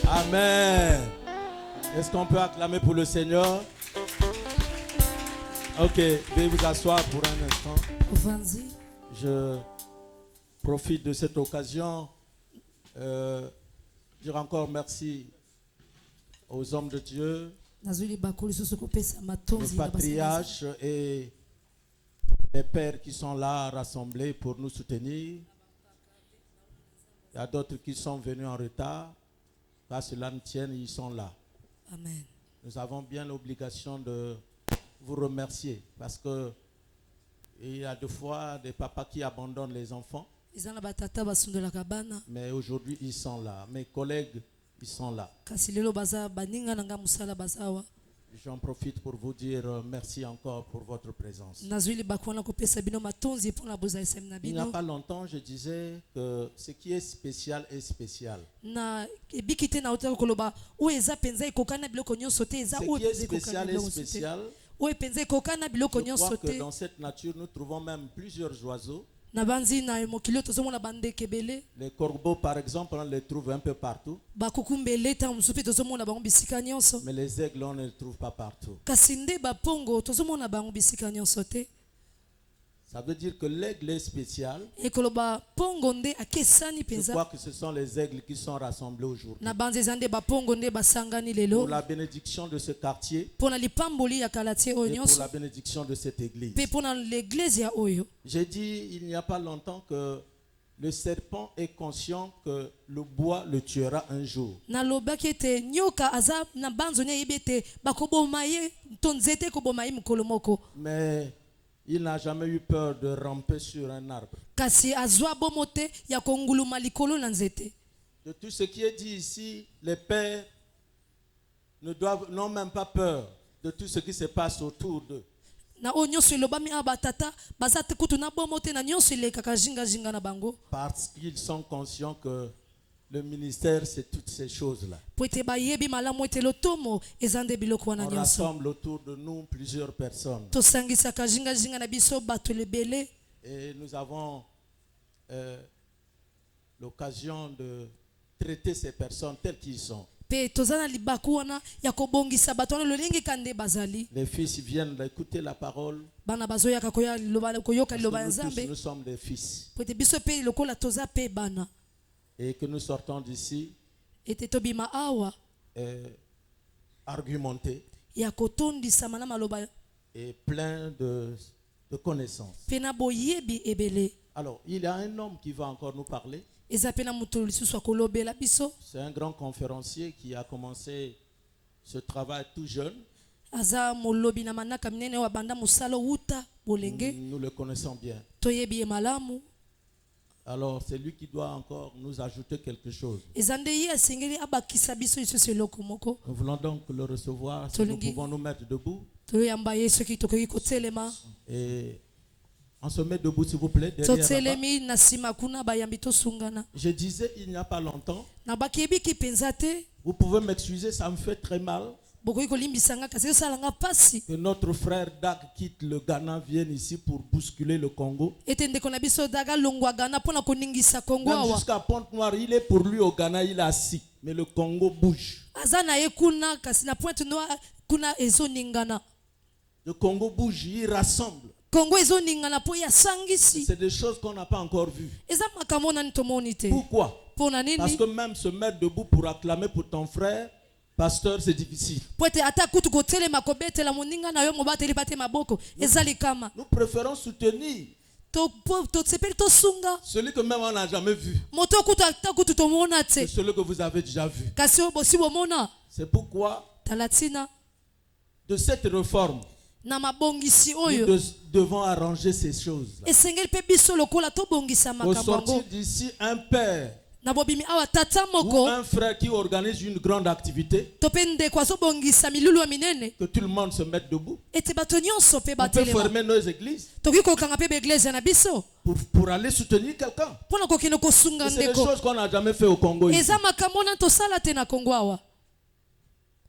Amen. Est-ce qu'on peut acclamer pour le Seigneur? Ok, veuillez vous asseoir pour un instant. Je profite de cette occasion. Dire encore merci aux hommes de Dieu, les patriarches et les pères qui sont là rassemblés pour nous soutenir. Il y a d'autres qui sont venus en retard. Car cela ne tienne, ils sont là. Amen. Nous avons bien l'obligation de vous remercier parce que il y a des fois des papas qui abandonnent les enfants. Mais aujourd'hui, ils sont là. Mes collègues, ils sont là. J'en profite pour vous dire merci encore pour votre présence. Il n'y a pas longtemps, je disais que ce qui est spécial est spécial. Ce qui est spécial est spécial. Je crois que dans cette nature, nous trouvons même plusieurs oiseaux. Les corbeaux, par exemple, on les trouve un peu partout. Mais les aigles, on ne les trouve pas partout. Ça veut dire que l'aigle est spécial. Je crois que ce sont les aigles qui sont rassemblés aujourd'hui. Pour la bénédiction de ce quartier. Et pour la bénédiction de cette église. J'ai dit il n'y a pas longtemps que le serpent est conscient que le bois le tuera un jour. Mais il n'a jamais eu peur de ramper sur un arbre. De tout ce qui est dit ici, les pères n'ont même pas peur de tout ce qui se passe autour d'eux. Parce qu'ils sont conscients que le ministère, c'est toutes ces choses-là. On rassemble autour de nous plusieurs personnes. Et nous avons l'occasion de traiter ces personnes telles qu'ils sont. Les fils viennent d'écouter la parole. Parce que nous tous, nous sommes des fils. Et que nous sortons d'ici argumentés et pleins de connaissances. Alors, il y a un homme qui va encore nous parler. C'est un grand conférencier qui a commencé ce travail tout jeune. Nous le connaissons bien. Alors, c'est lui qui doit encore nous ajouter quelque chose. Nous voulons donc le recevoir. Si nous pouvons nous mettre debout. Et on se met debout, s'il vous plaît. Je disais il n'y a pas longtemps. Vous pouvez m'excuser, ça me fait très mal. Que notre frère Dag quitte le Ghana, vienne ici pour bousculer le Congo. Même jusqu'à Pointe-Noire, il est pour lui au Ghana, il est assis. Mais le Congo bouge. Le Congo bouge, il rassemble. C'est des choses qu'on n'a pas encore vues. Pourquoi? Parce que même se mettre debout pour acclamer pour ton frère, pasteur, c'est difficile. Nous préférons soutenir celui que même on n'a jamais vu. C'est celui que vous avez déjà vu. C'est pourquoi de cette réforme, nous devons arranger ces choses. Au sortir d'ici, un père ou un frère qui organise une grande activité, que tout le monde se mette debout. On peut fermer nos églises pour aller soutenir quelqu'un. C'est des choses qu'on n'a jamais fait au Congo ici.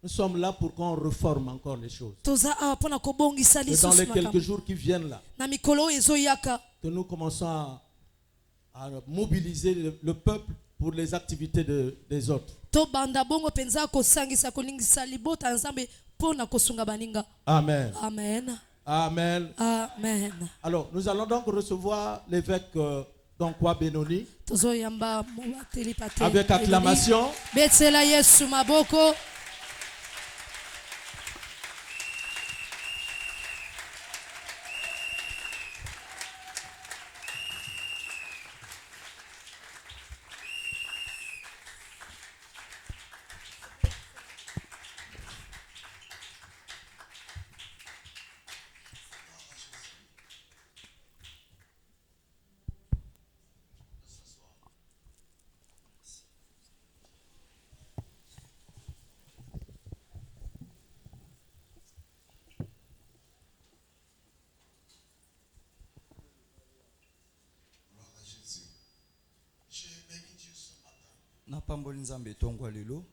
Nous sommes là pour qu'on réforme encore les choses. Et dans les quelques jours qui viennent là, que nous commençons à mobiliser le peuple pour les activités des autres. to banda bongo penza kosangisa kolingisa libota nzambe pona kosunga baninga. Amen. Amen. Amen. Amen. Alors, nous allons donc recevoir l'évêque Donkwa Benoni avec acclamation. Betsela Yesu maboko. Na pamboli nzambe tongwa lelo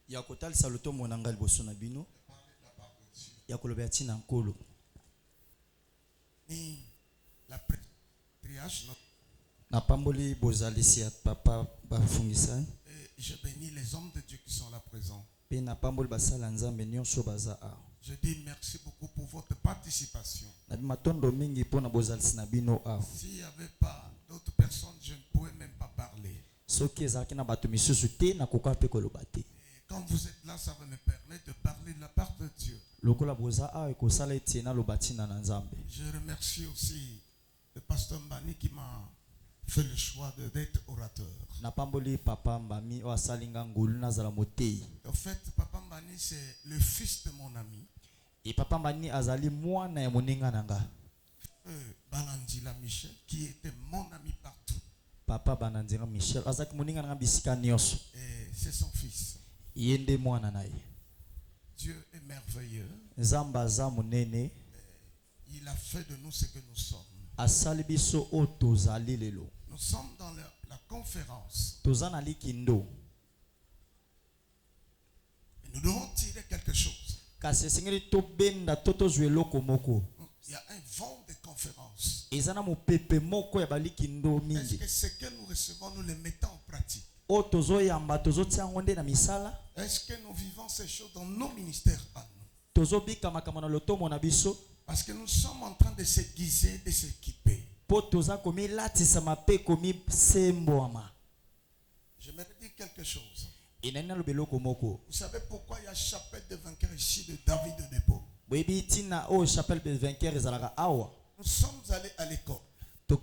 ya kotalisa lotombo na ngai liboso na bino ya kolobela ntina nkolo na pamboli bozalisi ya papa bafungisa. Je bénis les hommes de Dieu qui sont là présents. Pe na pamboli basala nzambe nyonso baza a. Je dis merci beaucoup pour votre participation. S'il n'y avait pas d'autres personnes, je ne pourrais même pas parler. Et quand vous êtes là, ça va me permettre de parler de la part de Dieu. Je remercie aussi le pasteur Mbani qui m'a fait le choix d'être orateur. En fait, Papa Mbani, c'est le fils de mon ami. Et papa Mbani azali mwana ya moninga nanga. Banandila Michel qui était mon ami partout. Papa Banandila Michel azaki moninga nanga bisika nyonso. Et c'est son fils. Yende mwana naye. Dieu est merveilleux. Nzamba za munene. Il a fait de nous ce que nous sommes. Asali biso o tozali lelo. Nous sommes dans la conférence. Tozana likindo. Et nous devons tirer quelque chose. Il y a un vent de conférence. Est-ce que ce que nous recevons, nous le mettons en pratique? Est-ce que nous vivons ces choses dans nos ministères à nous? Parce que nous sommes en train de s'aiguiser, de s'équiper. J'aimerais dire quelque chose. Vous savez pourquoi il y a chapelle de vainqueurs ici de David de Nebo? Nous sommes allés à l'école. Nous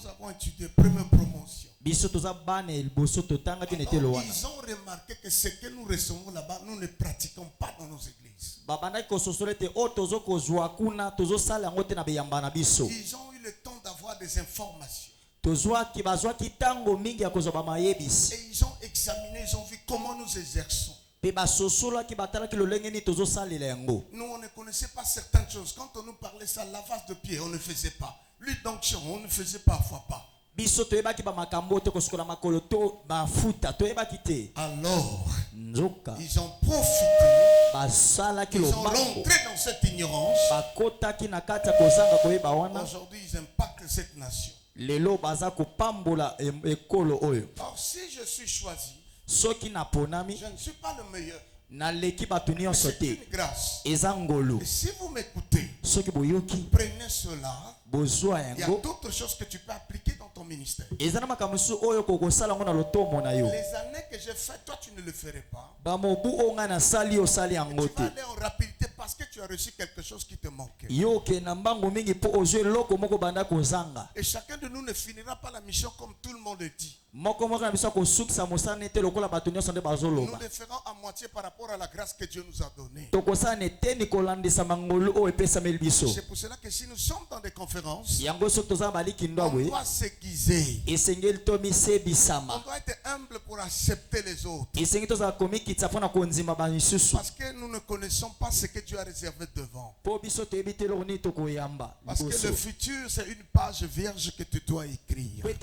avons étudié première promotion. Ils ont remarqué que ce que nous recevons là-bas, nous ne pratiquons pas dans nos églises. Ils ont eu le temps d'avoir des informations. Et ils ont examiné, ils ont vu comment nous exerçons. Nous, on ne connaissait pas certaines choses. Quand on nous parlait ça, lavage de pieds, on ne faisait pas. L'huile d'onction, on ne faisait parfois pas. Alors, ils ont profité. Ils ont rentré dans cette ignorance. Aujourd'hui, ils impactent cette nation. Alors, si je suis choisi, je ne suis pas le meilleur. C'est une grâce. Et si vous m'écoutez, prenez cela. Il y a d'autres choses que tu peux appliquer dans ton ministère. Les années que j'ai fait, toi tu ne le ferais pas. Tu vas aller en rapidité parce que tu as reçu quelque chose qui te manquait. Et chacun de nous ne finira pas la mission comme tout le monde le dit. Nous le ferons à moitié par rapport à la grâce que Dieu nous a donnée. C'est pour cela que si nous sommes dans des conférences, on doit s'aiguiser. On doit être humble pour accepter les autres. Parce que nous ne connaissons pas ce que Dieu a réservé devant. Parce que le futur, c'est une page vierge que tu dois écrire. Mais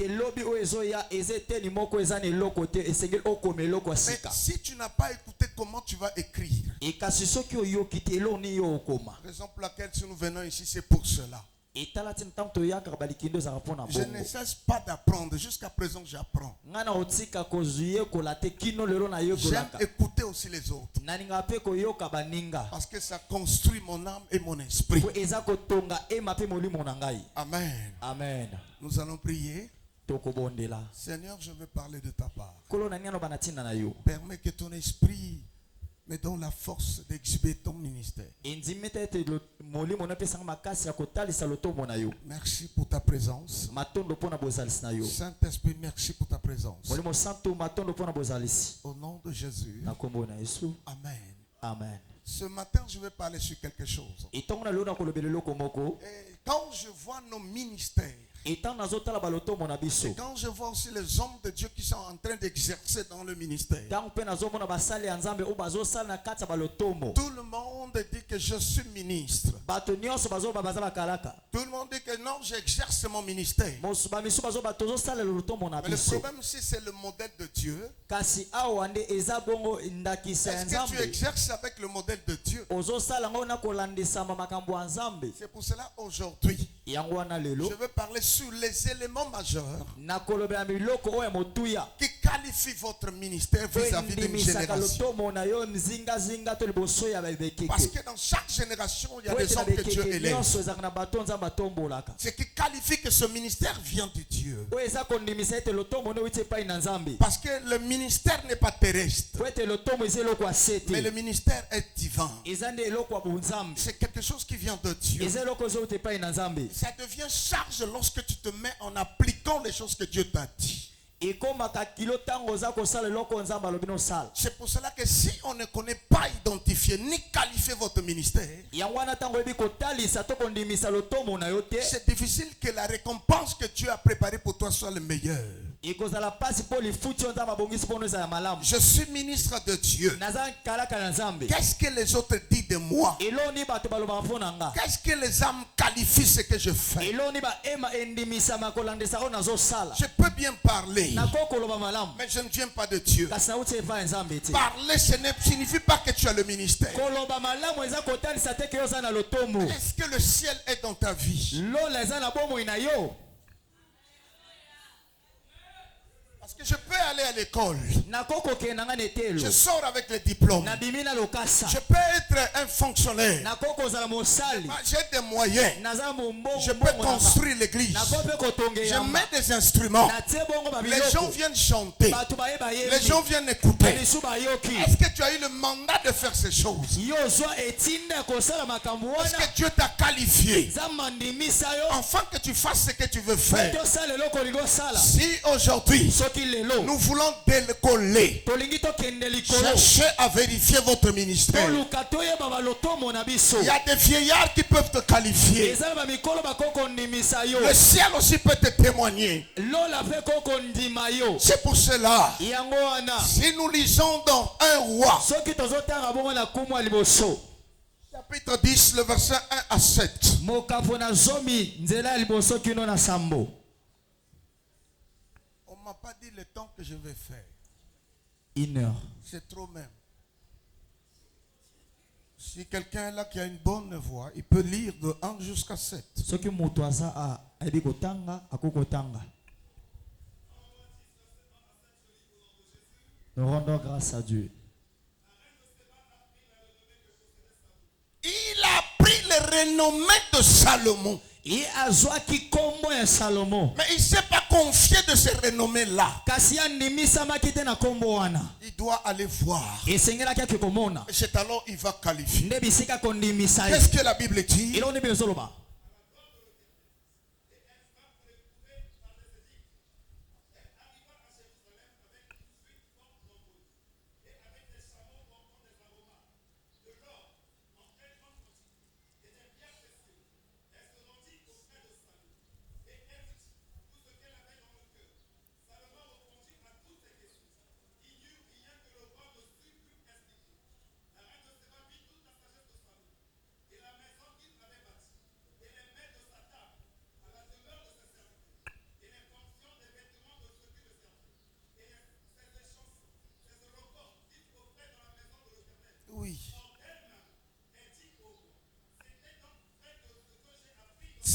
si tu n'as pas écouté comment tu vas écrire, raison pour laquelle si nous venons ici, c'est pour cela. Je ne cesse pas d'apprendre. Jusqu'à présent, j'apprends. J'aime écouter aussi les autres. Parce que ça construit mon âme et mon esprit. Amen. Amen. Nous allons prier. Seigneur, je veux parler de ta part. Permets que ton esprit me donne la force d'exhiber ton ministère. Merci pour ta présence. Saint-Esprit, merci pour ta présence. Au nom de Jésus. Amen. Amen. Ce matin, je vais parler sur quelque chose. Et quand je vois nos ministères, et quand je vois aussi les hommes de Dieu qui sont en train d'exercer dans le ministère, tout le monde dit que je suis ministre. Tout le monde dit que non, j'exerce mon ministère. Mais le problème ici, c'est le modèle de Dieu. Est-ce que tu exerces avec le modèle de Dieu? C'est pour cela aujourd'hui, je veux parler sur les éléments majeurs qui qualifient votre ministère vis-à-vis d'une génération. Parce que dans chaque génération, il y a des hommes que Dieu élève. Ce qui qualifie que ce ministère vient de Dieu. Parce que le ministère n'est pas terrestre, mais le ministère est divin. C'est quelque chose qui vient de Dieu. Ça devient charge lorsque tu te mets en appliquant les choses que Dieu t'a dit. C'est pour cela que si on ne connaît pas identifier ni qualifier votre ministère, c'est difficile que la récompense que Dieu a préparée pour toi soit le meilleur. Je suis ministre de Dieu. Qu'est-ce que les autres disent de moi? Qu'est-ce que les âmes qualifient ce que je fais? Je peux bien parler, mais je ne viens pas de Dieu. Parler, ce ne signifie pas que tu as le ministère. Est-ce que le ciel est dans ta vie? Parce que je peux aller à l'école. Je sors avec les diplômes. Je peux être un fonctionnaire. J'ai des moyens. Je peux construire l'église. Je mets des instruments. Les gens viennent chanter. Les gens viennent écouter. Est-ce que tu as eu le mandat de faire ces choses? Est-ce que Dieu t'a qualifié afin que tu fasses ce que tu veux faire? Si aujourd'hui nous voulons décoller, cherchez à vérifier votre ministère. Il y a des vieillards qui peuvent te qualifier. Le ciel aussi peut te témoigner. C'est pour cela, si nous lisons dans 1 Roi, chapitre 10, le verset 1 à 7. On ne m'a pas dit le temps que je vais faire. 1 heure. C'est trop même. Si quelqu'un est là qui a une bonne voix, il peut lire de 1 jusqu'à 7. Nous rendons grâce à Dieu. Il a pris le renommée de Salomon. Mais il ne s'est pas confié de ce renommée-là. Il doit aller voir. Et c'est alors il va qualifier. Qu'est-ce que la Bible dit?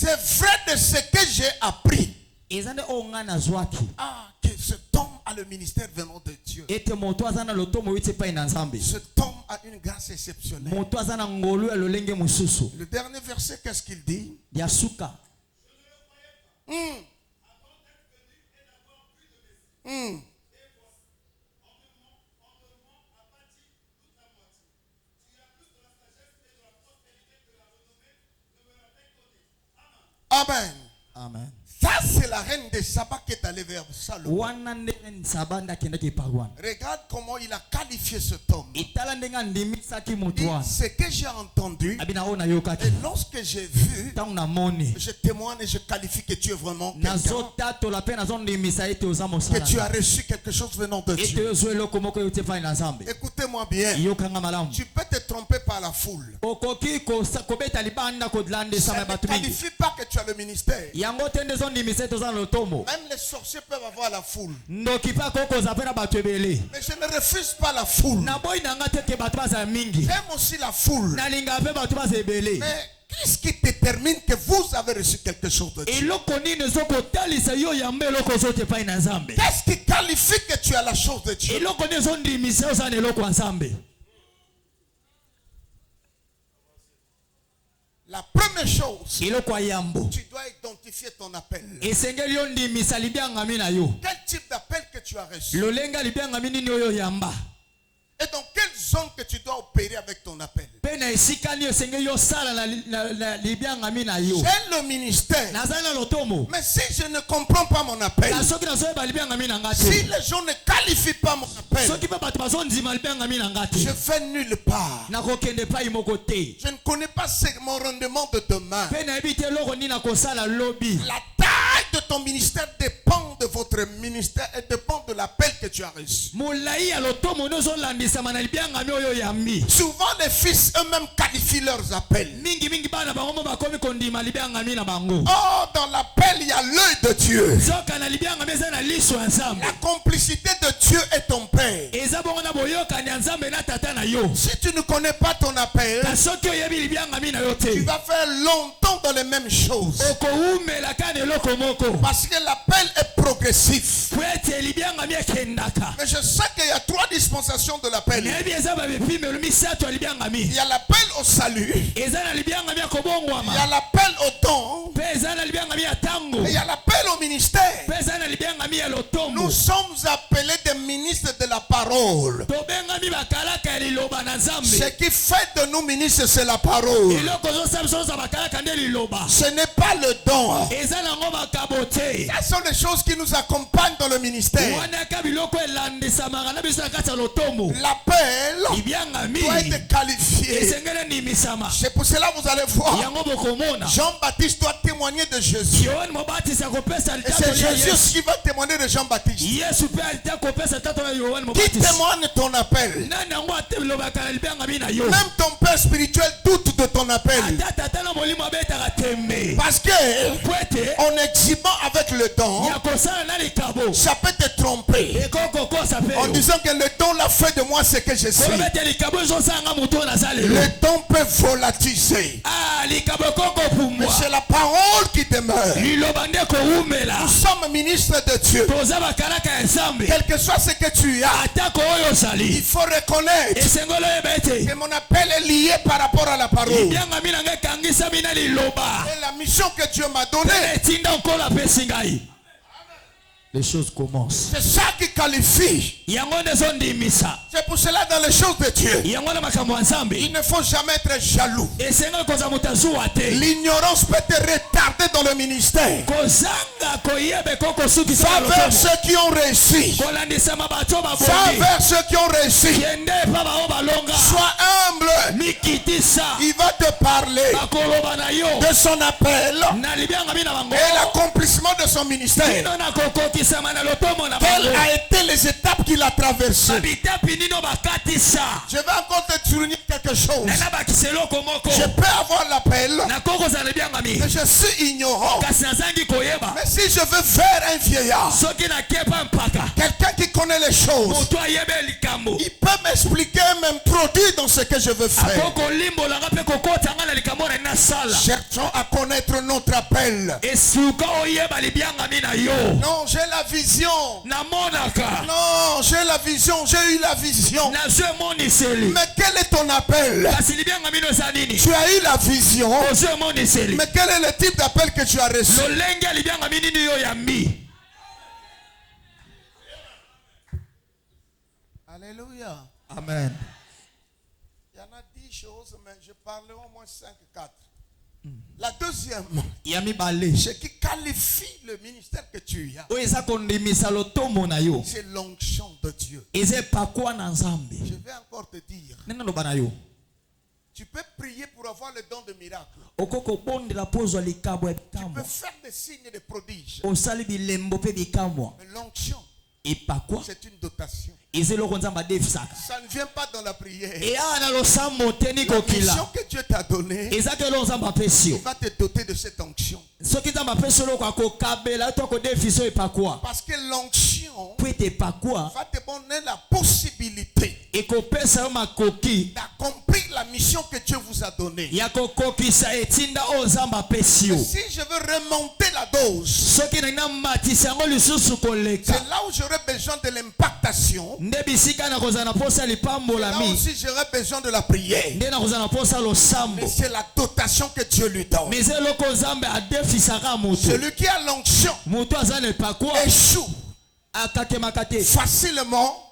C'est vrai de ce que j'ai appris. Ah, que cet homme a le ministère venant de Dieu. Cet homme a une grâce exceptionnelle. Le dernier verset, qu'est-ce qu'il dit? Amen. Amen. Ça, c'est la reine de Saba qui est allée vers Salomon. Regarde comment il a qualifié cet homme. Ce que j'ai entendu, et lorsque j'ai vu, je témoigne et je qualifie que tu es vraiment quelqu'un, que tu as reçu quelque chose venant de Dieu. Écoutez-moi bien. Tu peux te tromper par la foule. Ça ne qualifie pas que tu as le ministère. Même les sorciers peuvent avoir la foule. Mais je ne refuse pas la foule. J'aime aussi la foule. Mais qu'est-ce qui détermine que vous avez reçu quelque chose de Dieu? Qu'est-ce qui qualifie que tu as la chose de Dieu? La première chose, tu dois identifier ton appel. Quel type d'appel que tu as reçu? Et dans quelle zone que tu dois opérer avec ton appel? J'ai le ministère. Mais si je ne comprends pas mon appel, si les gens ne qualifient pas mon appel, je vais nulle part. Je ne connais pas mon rendement de demain. La taille de ton ministère dépend de votre ministère et dépend de l'appel que tu as reçu. Souvent les fils eux-mêmes qualifient leurs appels. Oh, dans l'appel il y a l'œil de Dieu. La complicité de Dieu est ton Père. Si tu ne connais pas ton appel, tu vas faire longtemps dans les mêmes choses. Parce que l'appel est progressif. Mais je sais qu'il y a 3 dispensations de l'appel. Il y a l'appel au salut. Il y a l'appel au don. Et il y a l'appel au ministère. Nous sommes appelés des ministres de la parole. Ce qui fait de nous ministres, c'est la parole. Ce n'est pas le don. Ce sont les choses qui nous accompagnent dans le ministère. L'appel doit être qualifié. C'est pour cela que vous allez voir, Jean-Baptiste doit témoigner de Jésus. Et c'est Jésus qui va témoigner de Jean-Baptiste. Qui témoigne ton appel? Même ton père spirituel doute de ton appel. Parce que en exhibant avec le don, ça peut te tromper en disant que le don l'a fait de moi ce que je suis. Le don peut volatiliser. Mais c'est la parole qui demeure. Nous sommes ministres de Dieu. Quel que soit ce que tu as, il faut reconnaître que mon appel est lié par rapport à la parole. Et la mission que Dieu m'a donnée, les choses commencent. C'est ça qui qualifie. C'est pour cela dans les choses de Dieu, il ne faut jamais être jaloux. L'ignorance peut te retarder dans le ministère. Va vers ceux qui ont réussi. Va vers ceux qui ont réussi. Sois humble. Il va te parler de son appel et l'accomplissement de son ministère. Quelles a été les étapes qu'il a traversées? Je vais encore te souligner quelque chose. Je peux avoir l'appel, mais je suis ignorant. Mais si je veux faire un vieillard, quelqu'un qui connaît les choses, il peut m'expliquer, m'introduire dans ce que je veux faire. Cherchons à connaître notre appel. Non, j'ai la vision. Non, j'ai la vision, j'ai eu la vision. Mais quel est ton appel? Tu as eu la vision. Mais quel est le type d'appel que tu as reçu? Alléluia. Amen. Il y en a 10 choses, mais je parlerai au moins 5, 4. La deuxième, ce qui qualifie le ministère que tu as, c'est l'onction de Dieu. Je vais encore te dire, tu peux prier pour avoir le don de miracle. Tu peux faire des signes et des prodiges. Mais l'onction, c'est une dotation. Ça ne vient pas dans la prière. La mission que Dieu t'a donnée, il va te doter de cette onction. Parce que l'onction va te donner la possibilité d'accomplir la mission que Dieu vous a donnée. Si je veux remonter la dose, c'est là où j'aurai besoin de l'impactation. Là aussi j'aurais besoin de la prière. Mais c'est la dotation que Dieu lui donne. Celui qui a l'onction échoue facilement.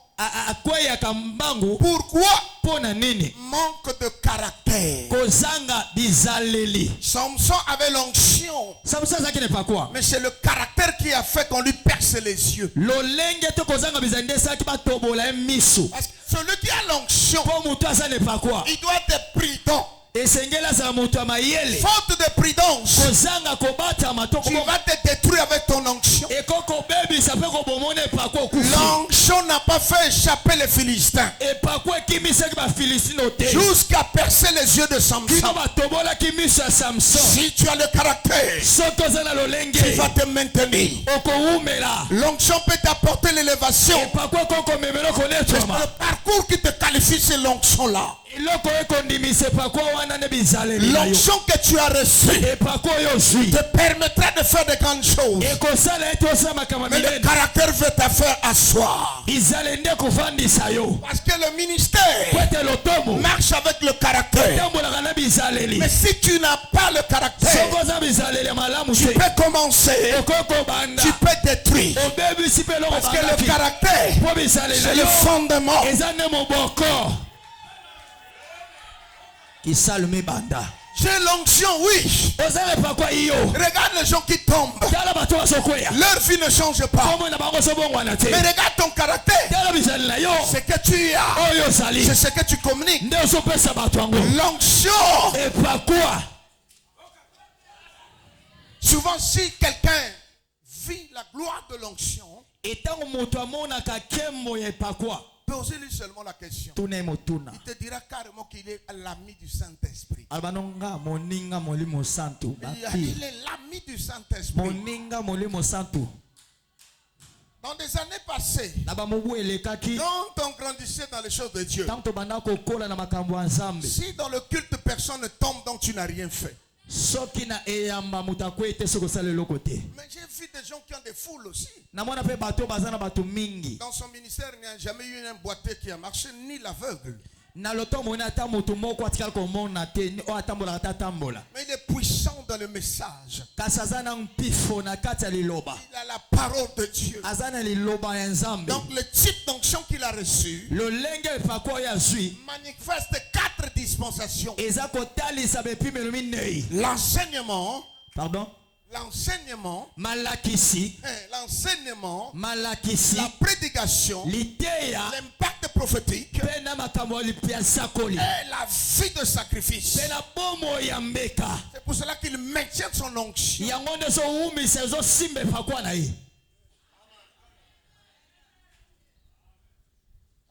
Pourquoi? Manque de caractère. Samson avait l'onction, mais c'est le caractère qui a fait qu'on lui perce les yeux. Parce que celui qui a l'onction, il doit être prudent. Faute de prudence, tu vas te détruire avec ton onction. L'onction n'a pas fait échapper les Philistins jusqu'à percer les yeux de Samson. Si tu as le caractère, tu vas te maintenir. L'onction peut t'apporter l'élévation. Le parcours qui te qualifie, c'est l'onction là. L'onction que tu as reçue te permettra de faire de grandes choses. Mais le caractère veut te faire asseoir. Parce que le ministère marche avec le caractère. Mais si tu n'as pas le caractère, tu peux commencer, tu peux détruire. Parce que le caractère, c'est le fondement. J'ai l'onction, oui. Regarde les gens qui tombent. Leur vie ne change pas. Mais regarde ton caractère. Ce que tu as, c'est ce que tu communiques. L'onction. Souvent, si quelqu'un vit la gloire de l'onction, posez lui seulement la question. Il te dira carrément qu'il est l'ami du Saint-Esprit. Il est l'ami du Saint-Esprit. Dans des années passées, quand on grandissait dans les choses de Dieu, si dans le culte personne ne tombe, donc tu n'as rien fait. Mais j'ai vu des gens qui ont des foules aussi. Dans son ministère, il n'y a jamais eu un boiteux qui a marché, ni l'aveugle. Mais il est puissant dans le message. Il a la parole de Dieu. Donc le type d'onction qu'il a reçu manifeste 4 dispensations. L'enseignement. Pardon? L'enseignement, Malakisi, la prédication, l'impact prophétique et la vie de sacrifice. C'est pour cela qu'il maintient son onction.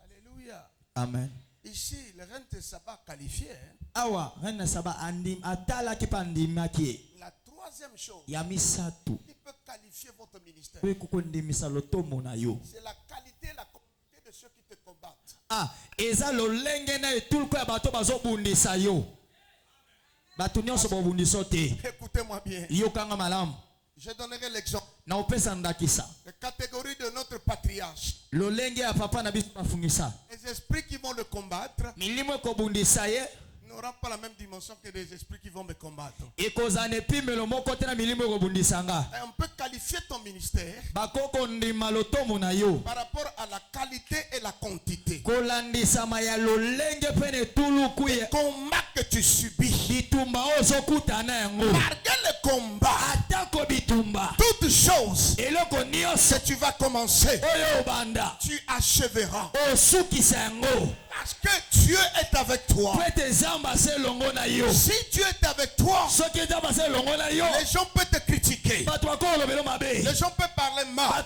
Alléluia. Amen. Ici, le reine de Saba qualifié. La troisième chose, il peut qualifier votre ministère. C'est la qualité et la quantité de ceux qui te combattent. Ah, eza lolenge na etulko ya bato bazobundisa yo. Bato nyonso bobundisa te. Écoutez-moi bien. Yokanga malamu. Je donnerai l'exemple. Na opesa ndakisa. La catégorie de notre patriarche. Lolenge ya papa na biso bafungisa. Les esprits qui vont le combattre milimo kobundisa ye n'auront pas la même dimension que les esprits qui vont me combattre. On peut qualifier ton ministère par rapport à la qualité et la quantité. Le combat que tu subis, malgré le combat, toutes choses que tu vas commencer, tu achèveras. Parce que Dieu est avec toi. Si Dieu est avec toi, les gens peuvent te critiquer. Les gens peuvent parler mal.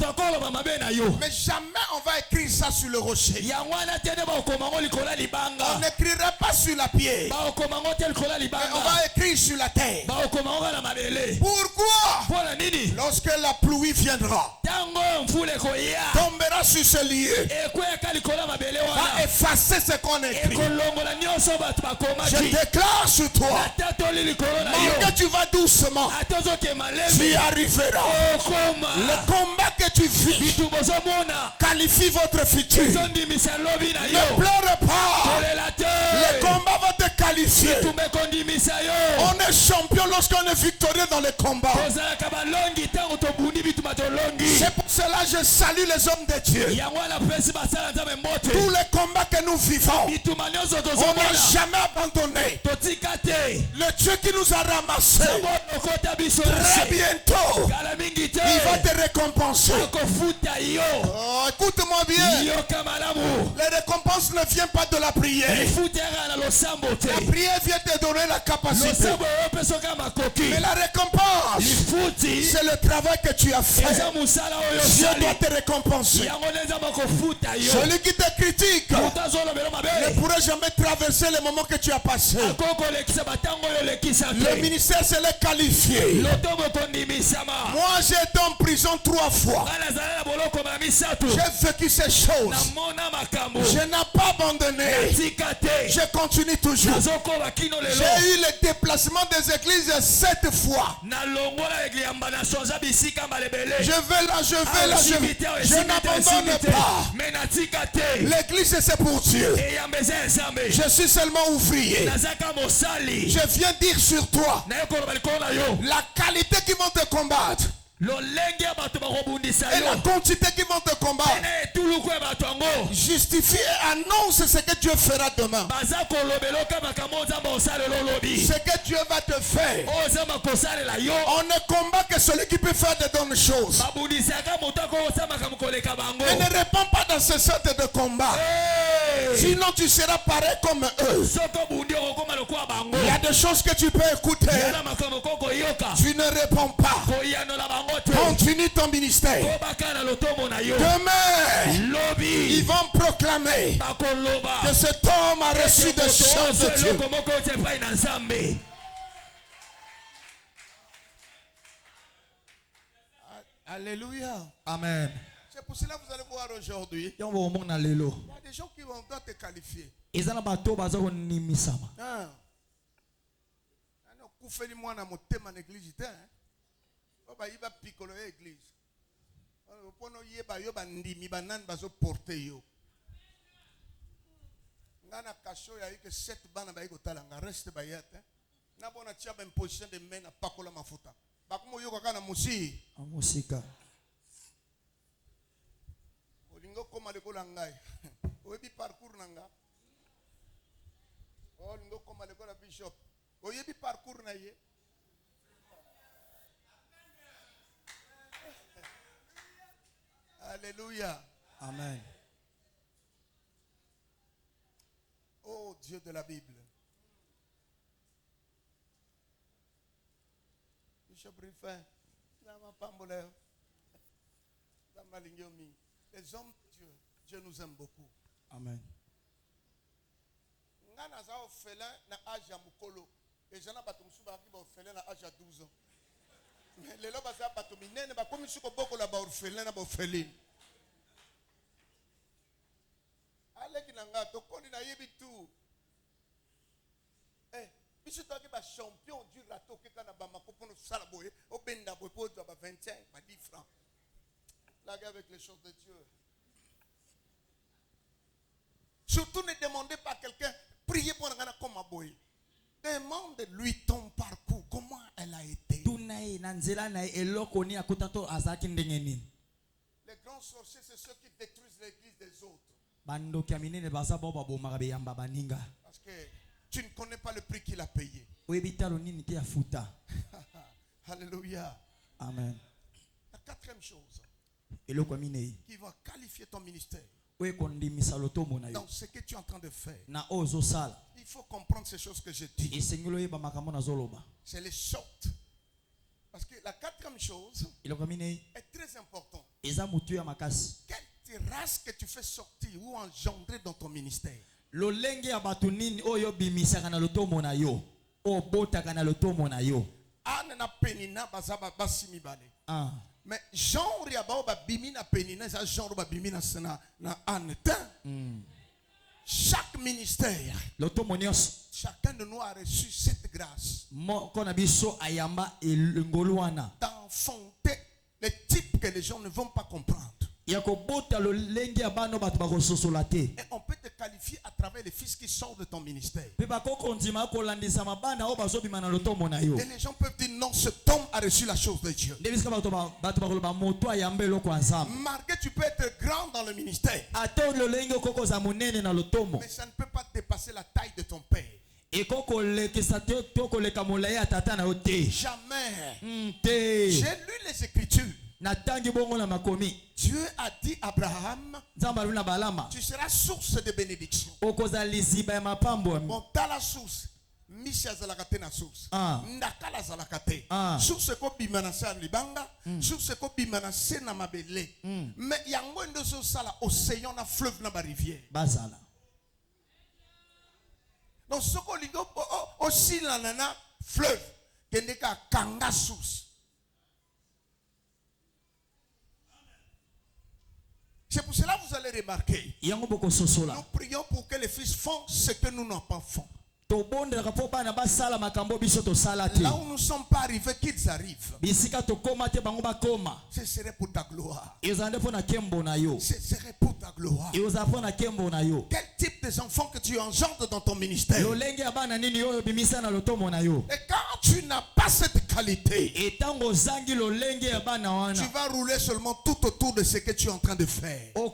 Mais jamais on va écrire ça sur le rocher. On n'écrira pas sur la pierre. Mais on va écrire sur la terre. Pourquoi? Lorsque la pluie viendra, tombera sur ce lieu, va effacer ce qu'on écrit. Je déclare sur toi, malgré tu vas doucement, tu y arriveras. Le combat que tu vis qualifie votre futur. Ne pleure pas. Le combat va te qualifier. On est champion lorsqu'on est victorieux dans le combat. C'est pour cela que je salue les hommes de Dieu. Tous les combats que nous vivons, on n'a jamais abandonné. Le Dieu qui nous a ramassés, très bientôt, il va te récompenser. Oh, écoute-moi bien. Les récompenses ne viennent pas de la prière. La prière vient te donner la capacité. Mais la récompense, c'est le travail que tu as fait. Dieu doit te récompenser. Celui qui te critique ne pourrait jamais traverser les moments que tu as passés. Le ministère se l'est qualifié. Moi j'ai été en prison 3 fois. J'ai vécu ces choses. Je n'ai pas abandonné. Je continue toujours. J'ai eu le déplacement des églises 7 fois. Je vais là, je n'abandonne pas. L'église c'est pour Dieu. Je suis seulement ouvrier. Je viens dire sur toi la qualité qui vont te combattre et la quantité qui vont te combattre. Justifie et annonce ce que Dieu fera demain. Ce que Dieu va te faire. On ne combat que celui qui peut faire de bonnes choses. Et ne réponds pas dans ce sorte de combat. Sinon tu seras pareil comme eux. Il y a des choses que tu peux écouter. Tu ne réponds pas. Continue ton ministère. Demain, ils vont proclamer que cet homme a reçu des choses de Dieu. Alléluia. Amen. C'est pour cela que vous allez voir aujourd'hui. Il y a des gens qui vont te qualifier. Il va picoler l'église. Ngana kasho ya ike 7 bana ba ikotala nga reste ba yete. Na bona tia ba position de mena pakola mafuta. Bakumo yoko kana musi. Musika. Olingo koma lekola ngai. Oyebi parcours nanga. Olingo koma lekola bishop. Oyebi parcours na ye. Alléluia. Amen. Oh Dieu de la Bible. Bishop Rifin, les hommes de Dieu, Dieu nous aime beaucoup. Amen. Ngana za orphelin na âge ya mukolo. Et j'en ai battu musuba qui ba orphelin na âge ya 12 ans. Mais les lobes à batominer, ne va comme si on beaucoup là-bas orphelin, là-bas orpheline. Allez, qui n'a pas de quoi, il n'a pas tout. Eh, puis c'est toi qui es champion du râteau qui est dans la pour nous salaboyer, au Benda, pour 25, 10 francs. Là, avec les choses de Dieu. Surtout ne demandez pas à quelqu'un, priez pour un gars comme un boy. Demande-lui ton parcours, comment elle a été. Les grands sorciers, c'est ceux qui détruisent l'église des autres. Parce que tu ne connais pas le prix qu'il a payé. Alléluia. Amen. La quatrième chose qui va qualifier ton ministère dans ce que tu es en train de faire. Il faut comprendre ces choses que je dis. C'est les sortes. Parce que la quatrième chose est très importante. Quelle race que tu fais sortir ou engendrer dans ton ministère? Mais genre ya ba bimi na penina ça genre ba bimi na ane. Chaque ministère, chacun de nous a reçu cette grâce d'enfanter les types que les gens ne vont pas comprendre. Et on peut te qualifier à travers les fils qui sortent de ton ministère. Et les gens peuvent dire non, cet homme a reçu la chose de Dieu. Malgré tu peux être grand dans le ministère, mais ça ne peut pas dépasser la taille de ton père. Jamais. J'ai lu les Écritures. Dieu a dit à Abraham, tu seras source de bénédiction. Bon, t'as la source. Misha zalakate na source. Ndakala zalakate. Source ko bimana sa libanga, source ko bimana se na mabele. Mais yango ndo so sala océan na fleuve na ba rivière. Bazala. Donc soko lingo aussi na fleuve kendeka kanga source. C'est pour cela que vous allez remarquer. Nous prions pour que les fils font ce que nous n'avons pas fait. Là où nous ne sommes pas arrivés, qu'ils arrivent. Ce serait pour ta gloire. Ce serait pour ta gloire. Quel type d'enfants que tu engendres dans ton ministère? Et quand tu n'as pas cette qualité, tu vas rouler seulement tout autour de ce que tu es en train de faire. C'est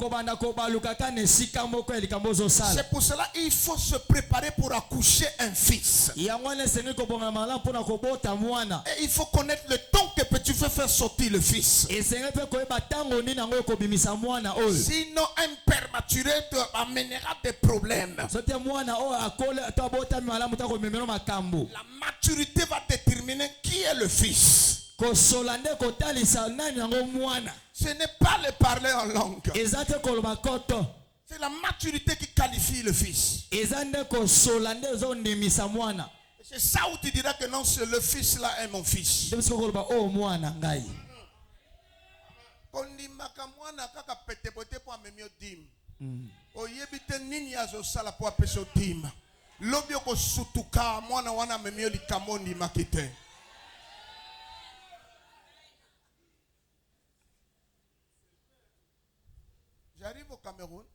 pour cela qu'il faut se préparer pour accoucher un fils. Et il faut connaître le temps que tu fais faire sortir le fils. Sinon un père maturé te amènera des problèmes. La maturité va déterminer qui est le fils. Ce n'est pas le parler en langue. C'est la maturité qui qualifie le fils. C'est ça où tu diras que non, le fils là est mon fils. J'arrive au Cameroun.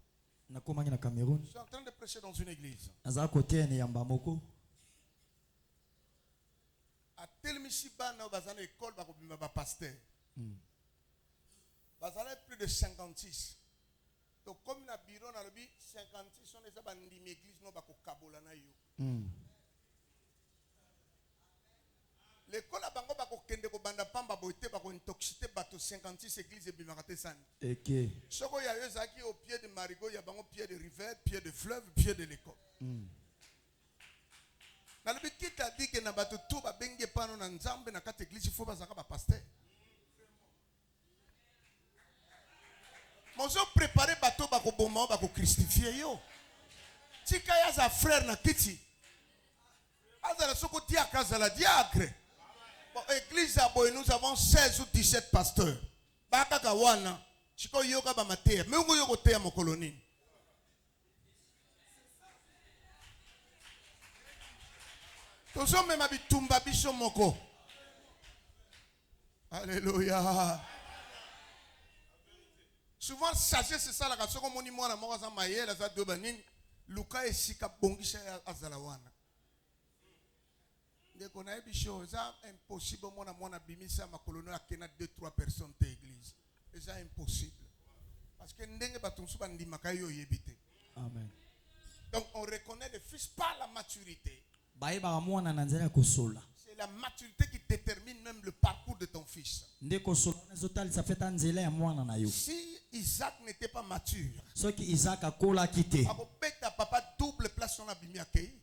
Je suis en train de prêcher dans une église. À Telmisiba, nous avons une école pour le pasteur. Nous avons plus de 56. Donc, comme le bureau, nous avons 56, on est dans une église, nous avons Kabola. L'école a bango bako kende ko banda pamba boité bako intoxité bato 56 églises et bimarate san. OK. Soko ya yozaki au pied de Marigot, ya bango pied de rivière, pied de fleuve, pied de l'école. Na le qui t'a dit que na bato tout ba benge pano na nzambe na kata église faut bazaka ba pasteur. Mozo préparer bato bako boma bako christifier yo. Tika ya za frère na kiti. Azala soko diacre azala diacre. Bon, église à Boy, nous avons 16 ou 17 pasteurs. Bakaka wana, chiko yoka ba matea, mungu yoko tea mo koloni. Tozo mema bitumba biso moko. Alléluia. Souvent sagesse c'est ça la kaso ko moni mwana moko za mayela za doba nini. Luka esika bongisha azalawana. C'est impossible bimisa ma colonie a 2-3 personnes de l'église. C'est impossible. Parce que Amen. Donc on reconnaît le fils par la maturité. C'est la maturité qui détermine même le parcours de ton fils. Si Isaac n'était pas mature, papa double place son abimi accueilli.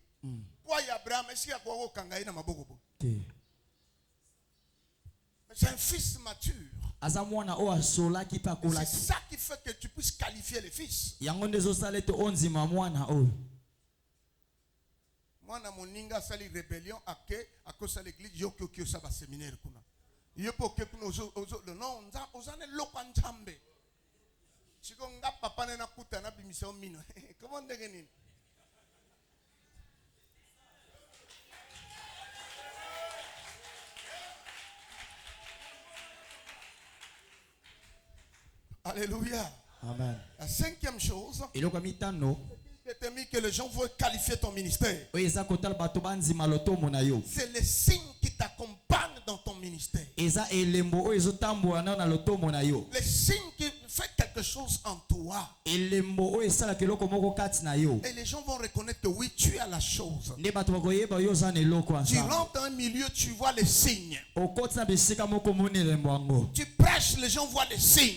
C'est un fils mature. C'est ça qui fait que tu puisses qualifier les fils. Moi, dans mon ninga sali rébellion à cause de l'église, yo kyo ça va séminaire kuna. Yo po ke kuna non ozane lokanjambe. Siko nga papa na kuta na bimisa mino. Comment ndenge. Alléluia. Amen. La 5e chose, que les gens veulent qualifier ton ministère. C'est les signes qui t'accompagnent dans ton ministère. Les signes qui font quelque chose en toi. Et les gens vont reconnaître que oui, tu as la chose. Tu rentres dans un milieu, tu vois les signes. Tu prêches, les gens voient les signes.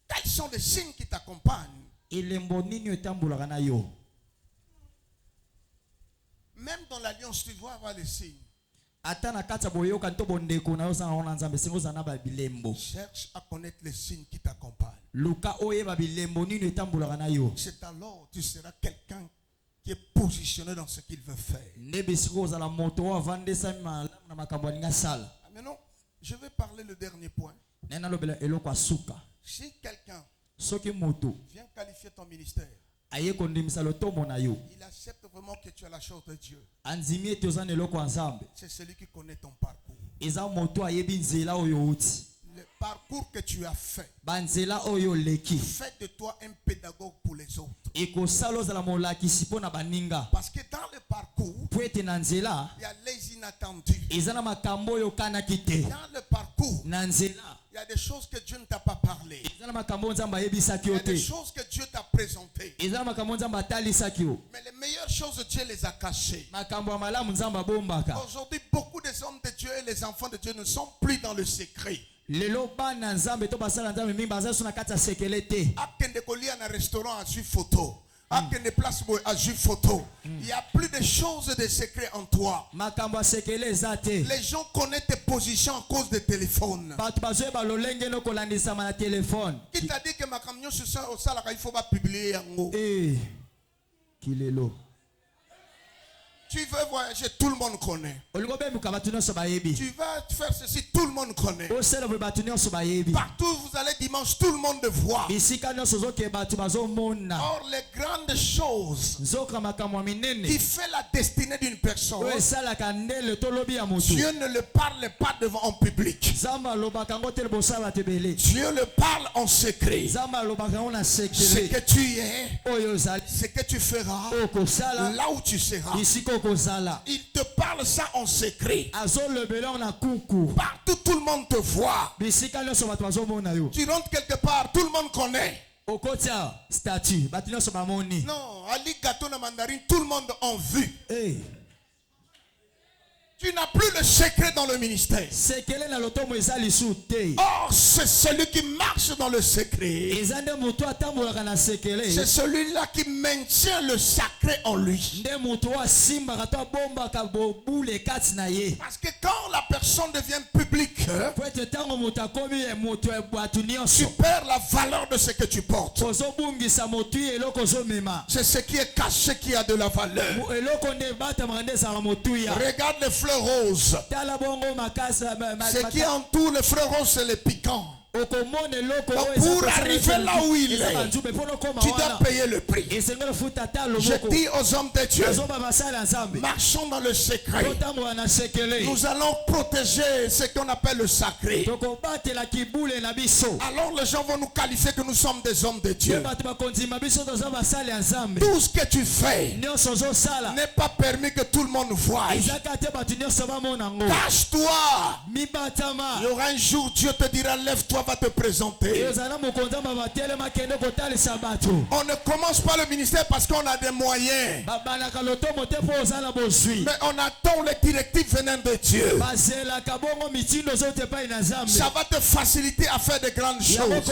Quels sont les signes qui t'accompagnent? Même dans l'alliance, tu dois avoir les signes. Cherche à connaître les signes qui t'accompagnent. C'est alors tu seras quelqu'un qui est positionné dans ce qu'il veut faire. Maintenant, je vais parler le dernier point. Si quelqu'un vient qualifier ton ministère, il accepte vraiment que tu as la chose de Dieu. C'est celui qui connaît ton parcours. Le parcours que tu as fait. Fais de toi un pédagogue pour les autres. Parce que dans le parcours, il y a les inattendus. Dans le parcours, il y a des choses que Dieu ne t'a pas parlé. Il y a des choses que Dieu t'a présentées. Mais les meilleures choses, Dieu les a cachées. Aujourd'hui, beaucoup des hommes de Dieu et les enfants de Dieu ne sont plus dans le secret. Restaurant à photo. Il n'y a plus de choses de secret en toi. Les gens connaissent tes positions à cause des téléphones. Qui t'a dit que ma camion sur ça, il faut pas publier en haut. Tu veux voyager, tout le monde connaît. Tu vas faire ceci, tout le monde connaît. Partout où vous allez dimanche, tout le monde le voit. Or, les grandes choses qui fait la destinée d'une personne, Dieu ne le parle pas devant en public. Dieu le parle en secret. Ce que tu es, ce que tu feras, là où tu seras. Il te parle ça en secret. Partout, tout le monde te voit. Tu rentres quelque part, tout le monde connaît. Non, Ali Gâteau na Mandarine, tout le monde en vue. Tu n'as plus le secret dans le ministère. Or, c'est celui qui marche dans le secret. C'est celui-là qui maintient le sacré en lui. Parce que quand la personne devient publique, cœur, tu perds la valeur de ce que tu portes. C'est ce qui est caché qui a de la valeur. Regarde les fleurs roses. Ce qui entoure les fleurs roses, c'est les piquants. Pour arriver là où il est, tu dois payer le prix. Je dis aux hommes de Dieu, marchons dans le secret. Nous allons protéger ce qu'on appelle le sacré. Alors les gens vont nous qualifier que nous sommes des hommes de Dieu. Tout ce que tu fais n'est pas permis que tout le monde voie. Cache-toi. Il y aura un jour, Dieu te dira, lève-toi, va te présenter. On ne commence pas le ministère parce qu'on a des moyens, mais on attend les directives venant de Dieu. Ça va te faciliter à faire de grandes choses.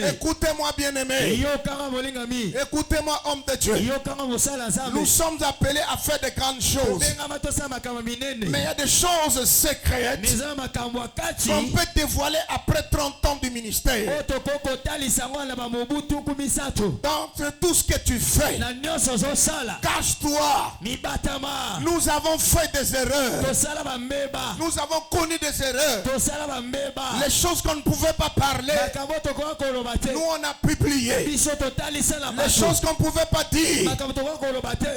Écoutez-moi, bien-aimé. Écoutez-moi, homme de Dieu. Nous sommes appelés à faire de grandes choses, mais il y a des choses secrètes qu'on peut dévoiler après 30 ans du ministère. Dans tout ce que tu fais, cache-toi. Nous avons fait des erreurs. Nous avons connu des erreurs. Les choses qu'on ne pouvait pas parler, nous on a publié. Les choses qu'on ne pouvait pas dire,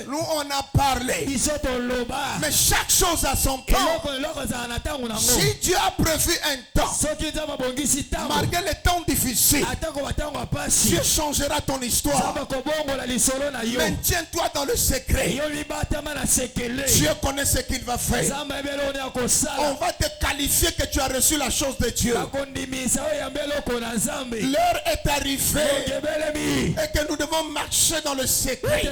nous on a parlé. Mais chaque chose a son temps. Si Dieu a prévu un temps, malgré les temps difficiles, Dieu changera ton histoire. Maintiens-toi dans le secret. Dieu connaît ce qu'il va faire. On va te qualifier que tu as reçu la chose de Dieu. L'heure est arrivée et que nous devons marcher dans le secret.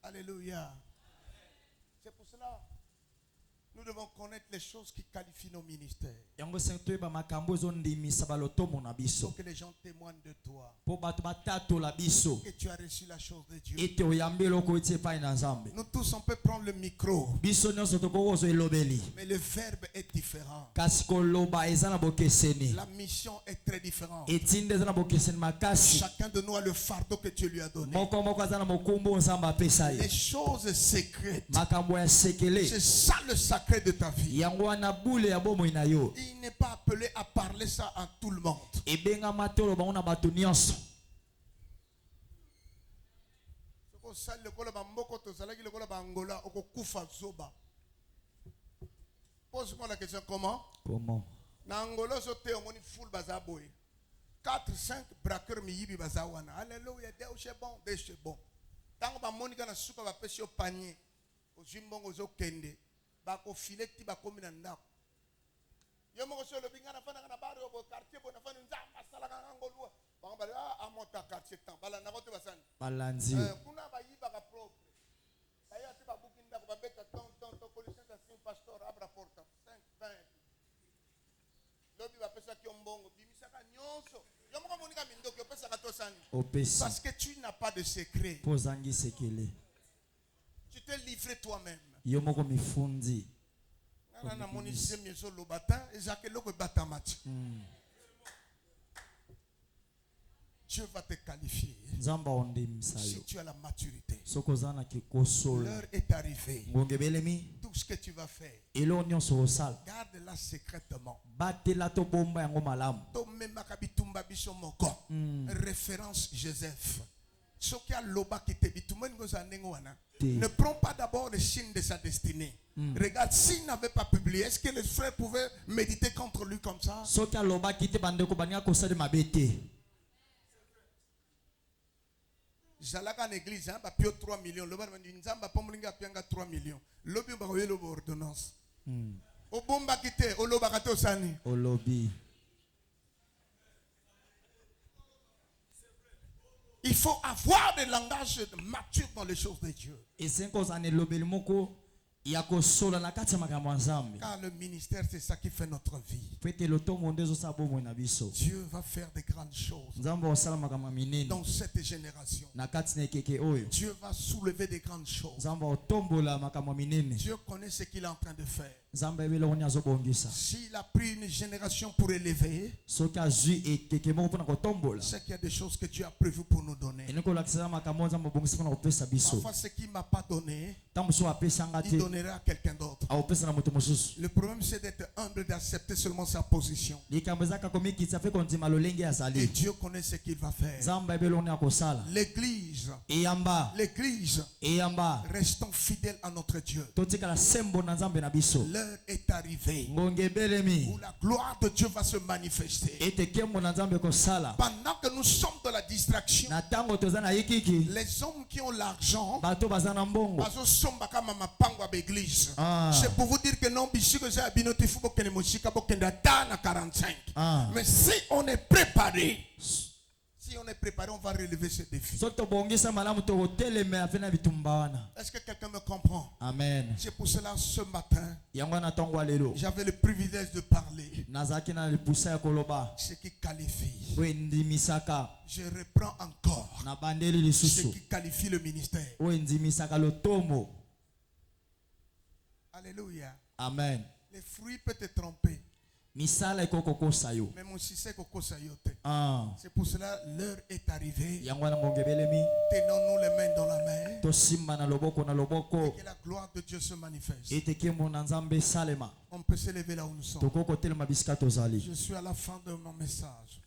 Alléluia. C'est pour cela nous devons connaître les choses qui qualifient nos ministères. Pour que les gens témoignent de toi, que tu as reçu la chose de Dieu. Nous tous on peut prendre le micro, mais le verbe est différent. La mission est très différente. Chacun de nous a le fardeau que Dieu lui a donné. Les choses secrètes, c'est ça le sacré de ta vie. Il n'est pas appelé à parler ça à tout le monde. Pose-moi la question, comment? Na Angola, 4, 5 braqueurs miyibi bazawana. Alléluia, Dieu c'est bon, Dieu c'est bon. Tant que Monica na suka va pêcher au panier, au jimbongo zo kende, bako filet ti bako minanda. Yo mo so le binga na fana na bari au quartier bo na fana nzamba sala ka ngolwa. Ba ba a monta quartier temps. Bala na kote basani. Balanzi. Kuna ba yiba ka propre. Aya ti ba bukinda ko ba beta ton police ta sin pastor abra porta 5 20. Lobi ba pesa ki ombongo bimisa ka nyonso. Parce que tu n'as pas de secret. Tu t'es livré toi-même. Dieu va te qualifier si tu as la maturité. L'heure est arrivée. Tout ce que tu vas faire, garde-la secrètement. Référence Joseph. Ne prends pas d'abord le signe de sa destinée. Regarde, s'il n'avait pas publié, est-ce que les frères pouvaient méditer contre lui comme ça? J'allais en église, hein, bah, 3 millions. Le bar dit, Nzamba pomlinga pianga 3 millions. Lobi ba oyelo ordonnance. O bomba kité, o loba kato sani. O lobi. Il faut avoir des langages matures dans les choses de Dieu. Et 5 ans année lobel moko Car le ministère, c'est ça qui fait notre vie. Dieu va faire des grandes choses dans cette génération. Dieu va soulever des grandes choses. Dieu connaît ce qu'il est en train de faire. S'il a pris une génération pour élever, c'est qu'il y a des choses que Dieu a prévues pour nous donner. Parfois, ce qu'il ne m'a pas donné, il donnera à quelqu'un d'autre. Le problème, c'est d'être humble, d'accepter seulement sa position. Et Dieu connaît ce qu'il va faire. L'église, restons fidèles à notre Dieu. L'heure est arrivée où la gloire de Dieu va se manifester. Pendant que nous sommes dans la distraction, les hommes qui ont l'argent, c'est pour vous dire que non, mais si on est préparé, on va relever ce défi. Est-ce que quelqu'un me comprend? Amen. C'est pour cela ce matin, j'avais le privilège de parler ce qui qualifie. Je reprends encore ce qui qualifie le ministère. Alléluia. Amen. Les fruits peuvent te tromper. Mais c'est pour cela l'heure est arrivée. Tenons-nous les mains dans la main et que la gloire de Dieu se manifeste. On peut se lever là où nous sommes. Je suis à la fin de mon message.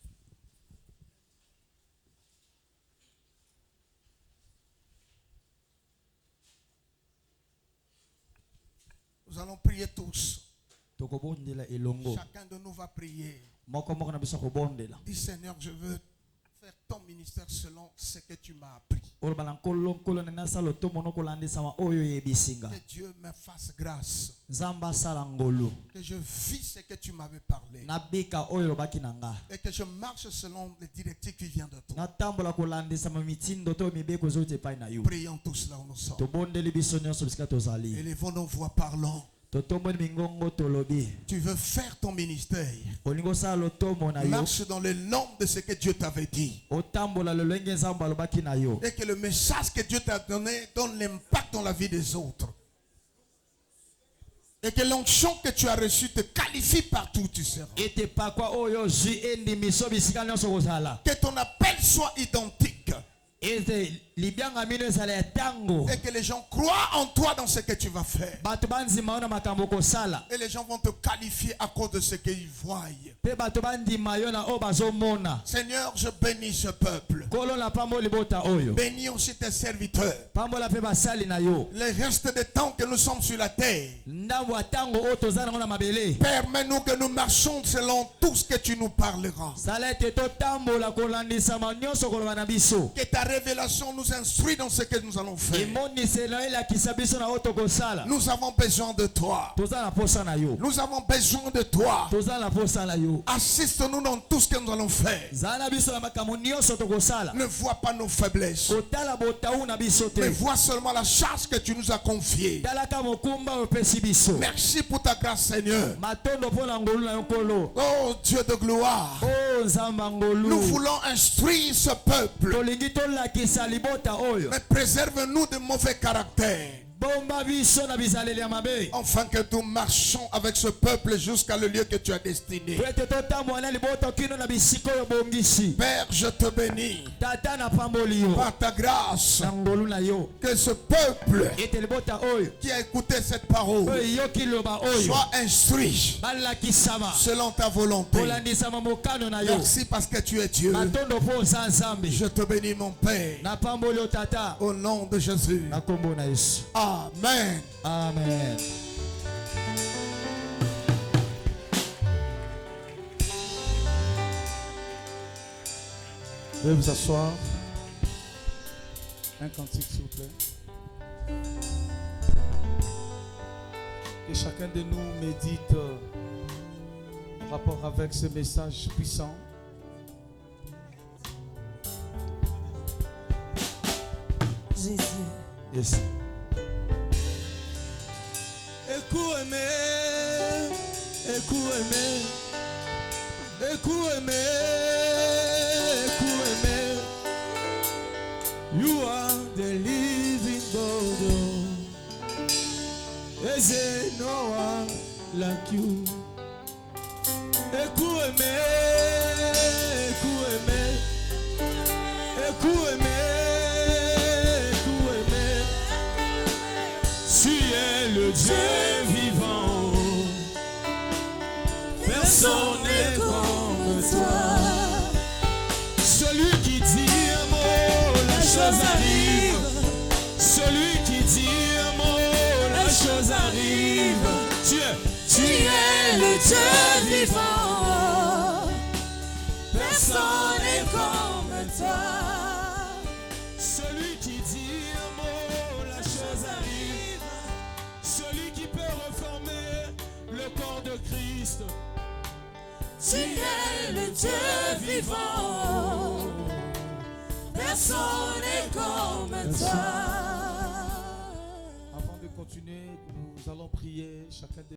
Nous allons prier tous. Chacun de nous va prier. Dis Seigneur, je veux faire ton ministère selon ce que tu m'as appris. Que Dieu me fasse grâce. Que je vis ce que tu m'avais parlé. Et que je marche selon les directives qui viennent de toi. Prions tous là où nous sommes. Élevons nos voix, parlons. Tu veux faire ton ministère. Marche dans le nom de ce que Dieu t'avait dit. Et que le message que Dieu t'a donné donne l'impact dans la vie des autres. Et que l'onction que tu as reçue te qualifie partout où tu seras. Que ton appel soit identique. Et que les gens croient en toi dans ce que tu vas faire. Et les gens vont te qualifier à cause de ce qu'ils voient. Seigneur, je bénis ce peuple. Bénis aussi tes serviteurs. Les restes des temps que nous sommes sur la terre, permets-nous que nous marchions selon tout ce que tu nous parleras. Que ta révélation nous instruit dans ce que nous allons faire. Nous avons besoin de toi. Nous avons besoin de toi. Assiste-nous dans tout ce que nous allons faire. Ne vois pas nos faiblesses, mais vois seulement la charge que tu nous as confiée. Merci pour ta grâce, Seigneur. Oh Dieu de gloire, nous voulons instruire ce peuple, mais préserve-nous de mauvais caractères, enfin que nous marchons avec ce peuple jusqu'à le lieu que tu as destiné. Père, je te bénis par ta grâce. Que ce peuple qui a écouté cette parole soit instruit selon ta volonté. Merci parce que tu es Dieu. Je te bénis, mon Père, au nom de Jésus. Amen. Amen. Veuillez vous asseoir. Un cantique, s'il vous plaît. Que chacun de nous médite en rapport avec ce message puissant. Jésus. Yes. You are the living God. Is there no one like you? Tu es le Dieu vivant. Personne n'est comme toi. Celui qui dit un mot, la chose arrive. Celui qui dit un mot, la chose arrive. Tu es le Dieu vivant. Personne n'est comme toi. Celui qui dit un mot, la chose arrive. Celui qui peut reformer le corps de Christ. Tu es le Dieu vivant. Personne n'est comme toi. Avant de continuer, nous allons prier chacun de